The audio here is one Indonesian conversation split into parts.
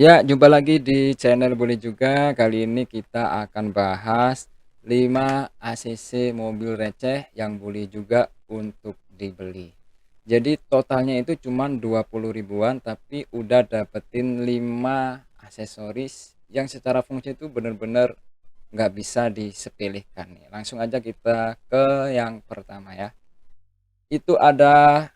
Ya, jumpa lagi di channel Boleh Juga. Kali ini kita akan bahas 5 ACC mobil receh yang boleh juga untuk dibeli. Jadi totalnya itu cuman 20 ribuan tapi udah dapetin 5 aksesoris yang secara fungsi itu bener-bener nggak bisa disepelekan nih. Langsung aja kita ke yang pertama ya. Itu ada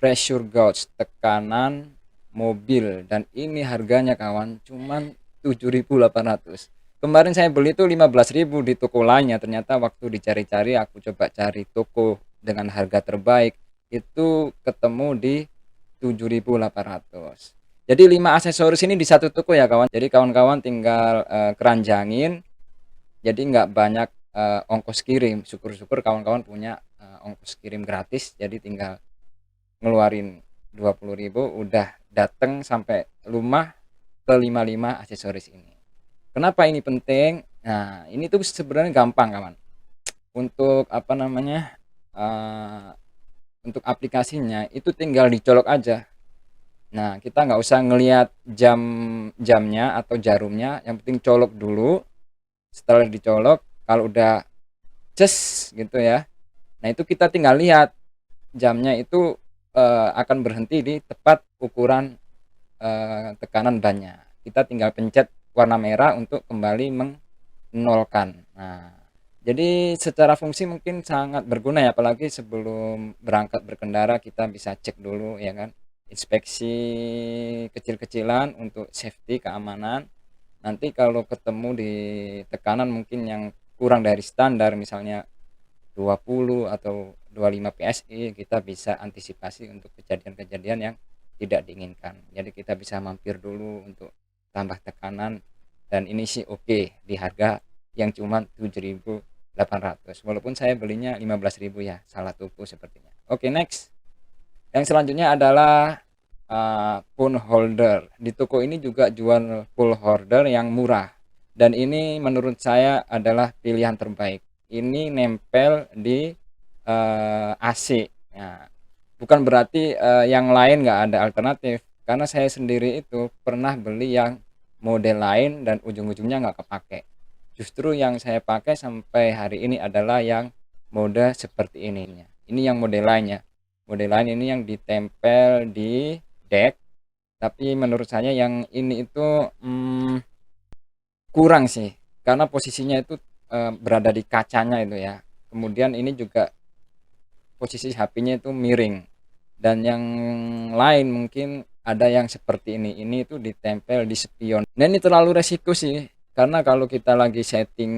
pressure gauge, tekanan mobil, dan ini harganya kawan cuman 7.800. Kemarin saya beli tuh 15.000 di toko lainnya, ternyata waktu dicari-cari aku coba cari toko dengan harga terbaik itu ketemu di 7.800. Jadi 5 aksesoris ini di satu toko ya kawan. Jadi kawan-kawan tinggal keranjangin, jadi nggak banyak ongkos kirim. Syukur-syukur kawan-kawan punya ongkos kirim gratis, jadi tinggal ngeluarin 20 ribu udah dateng sampai rumah ke 55 aksesoris ini. Kenapa ini penting? Nah, ini tuh sebenarnya gampang kawan. Untuk apa namanya? eh, untuk aplikasinya itu tinggal dicolok aja. Nah, kita nggak usah ngelihat jamnya atau jarumnya, yang penting colok dulu. Setelah dicolok, kalau udah ces gitu ya. Nah, itu kita tinggal lihat jamnya itu akan berhenti di tepat ukuran tekanan bannya. Kita tinggal pencet warna merah untuk kembali menolkan. Nah, jadi secara fungsi mungkin sangat berguna ya, apalagi sebelum berangkat berkendara kita bisa cek dulu ya kan. Inspeksi kecil-kecilan untuk safety keamanan. Nanti kalau ketemu di tekanan mungkin yang kurang dari standar, misalnya 20 atau 25 PSI, kita bisa antisipasi untuk kejadian-kejadian yang tidak diinginkan. Jadi kita bisa mampir dulu untuk tambah tekanan, dan ini sih oke di harga yang cuma 7.800. Walaupun saya belinya 15.000 ya, salah toko sepertinya. Oke, next. Yang selanjutnya adalah phone holder. Di toko ini juga jual phone holder yang murah. Dan ini menurut saya adalah pilihan terbaik. Ini nempel di AC. Nah, bukan berarti yang lain nggak ada alternatif. Karena saya sendiri itu pernah beli yang model lain dan ujung-ujungnya nggak kepake. Justru yang saya pakai sampai hari ini adalah yang mode seperti ini. Ini yang model lainnya. Model lain ini yang ditempel di deck, tapi menurut saya yang ini itu kurang sih, karena posisinya itu berada di kacanya itu ya. Kemudian ini juga posisi HP-nya itu miring, dan yang lain mungkin ada yang seperti ini itu ditempel di spion. Nah, ini terlalu resiko sih, karena kalau kita lagi setting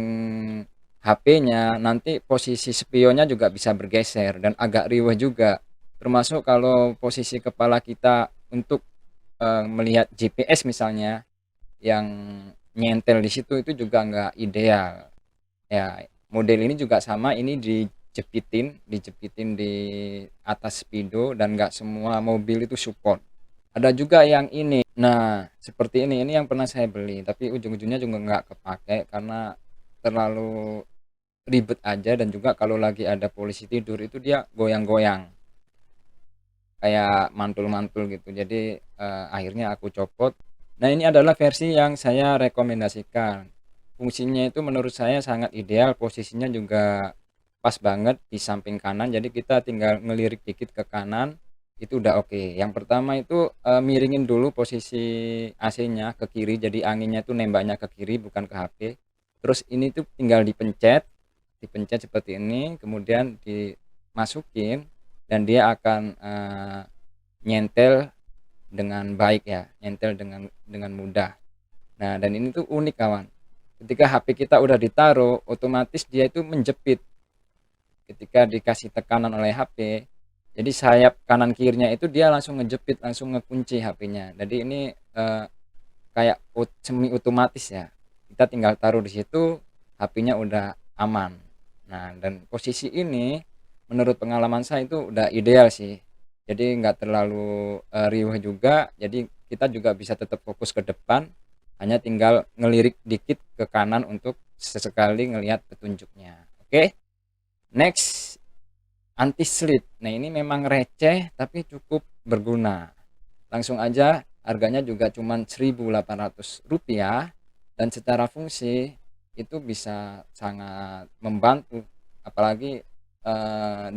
HP-nya, nanti posisi spionnya juga bisa bergeser dan agak riweh juga. Termasuk kalau posisi kepala kita untuk melihat GPS misalnya yang nyentel di situ itu juga nggak ideal. Ya, model ini juga sama, ini dijepitin di atas spidol, dan nggak semua mobil itu support. Ada juga yang ini. Nah, seperti ini yang pernah saya beli, tapi ujung-ujungnya juga nggak kepake karena terlalu ribet aja, dan juga kalau lagi ada polisi tidur itu dia goyang-goyang kayak mantul-mantul gitu. Jadi akhirnya aku copot. Nah, ini adalah versi yang saya rekomendasikan. Fungsinya itu menurut saya sangat ideal, posisinya juga pas banget di samping kanan. Jadi kita tinggal ngelirik dikit ke kanan itu udah oke. Yang pertama itu miringin dulu posisi AC-nya ke kiri, jadi anginnya itu nembaknya ke kiri bukan ke HP. Terus ini tuh tinggal dipencet seperti ini, kemudian dimasukin, dan dia akan nyentel dengan baik ya, nyentel dengan mudah. Nah, dan ini tuh unik kawan. Ketika HP kita udah ditaruh, otomatis dia itu menjepit ketika dikasih tekanan oleh HP. Jadi sayap kanan kirinya itu dia langsung ngejepit, langsung ngekunci HP-nya. Jadi ini kayak semi otomatis ya. Kita tinggal taruh di situ, HP-nya udah aman. Nah, dan posisi ini menurut pengalaman saya itu udah ideal sih. Jadi nggak terlalu riuh juga. Jadi kita juga bisa tetap fokus ke depan, hanya tinggal ngelirik dikit ke kanan untuk sesekali ngelihat petunjuknya. Oke, next, anti slip. Nah, ini memang receh tapi cukup berguna. Langsung aja harganya juga cuman Rp1.800, dan secara fungsi itu bisa sangat membantu, apalagi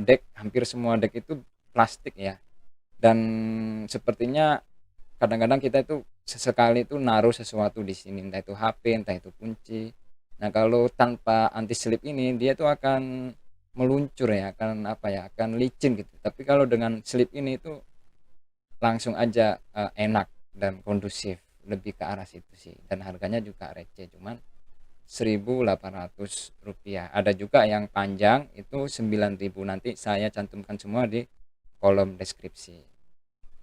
deck, hampir semua deck itu plastik ya, dan sepertinya kadang-kadang kita itu sesekali itu naruh sesuatu di sini, entah itu HP, entah itu kunci. Nah, kalau tanpa anti slip ini dia itu akan meluncur ya, akan apa ya, akan licin gitu. Tapi kalau dengan slip ini itu langsung aja enak dan kondusif, lebih ke arah situ sih. Dan harganya juga receh, cuman Rp1.800. Ada juga yang panjang itu 9.000, nanti saya cantumkan semua di kolom deskripsi.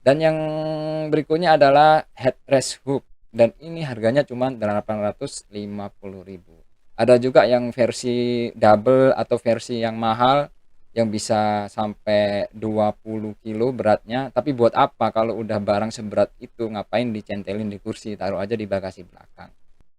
Dan yang berikutnya adalah headrest hook, dan ini harganya cuma Rp850.000. Ada juga yang versi double atau versi yang mahal yang bisa sampai 20 kilo beratnya, tapi buat apa kalau udah barang seberat itu, ngapain dicentelin di kursi, taruh aja di bagasi belakang.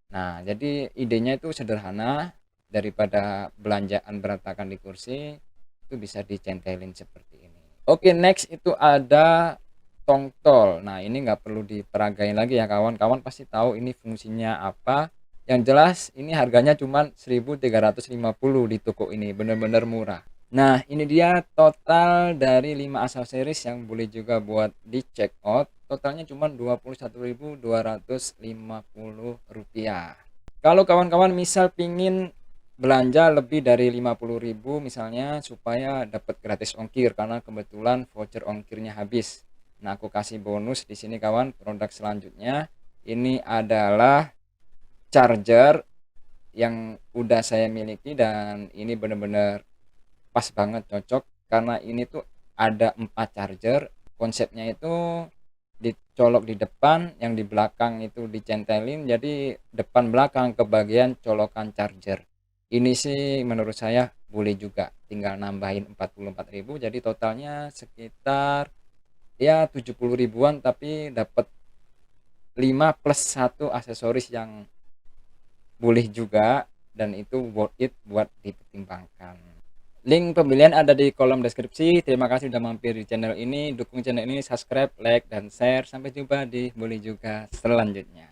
Nah, jadi idenya itu sederhana, daripada belanjaan berantakan di kursi, itu bisa dicentelin seperti ini. Oke, next itu ada tongtol. Nah, ini nggak perlu diperagain lagi ya kawan-kawan, pasti tahu ini fungsinya apa. Yang jelas ini harganya cuma 1.350 di toko ini, bener-bener murah. Nah, ini dia total dari 5 aksesoris yang boleh juga buat di check out. Totalnya cuma Rp21.250. Kalau kawan-kawan misal pingin belanja lebih dari 50.000 misalnya, supaya dapat gratis ongkir karena kebetulan voucher ongkirnya habis. Nah, aku kasih bonus di sini kawan. Produk selanjutnya ini adalah charger yang udah saya miliki, dan ini bener-bener pas banget, cocok, karena ini tuh ada 4 charger. Konsepnya itu dicolok di depan, yang di belakang itu dicentelin, jadi depan belakang ke bagian colokan charger. Ini sih menurut saya boleh juga, tinggal nambahin 44.000, jadi totalnya sekitar ya 70 ribuan, tapi dapat 5 plus 1 aksesoris yang boleh juga, dan itu worth it buat dipertimbangkan. Link pembelian ada di kolom deskripsi. Terima kasih sudah mampir di channel ini. Dukung channel ini, subscribe, like, dan share. Sampai jumpa di Boleh Juga selanjutnya.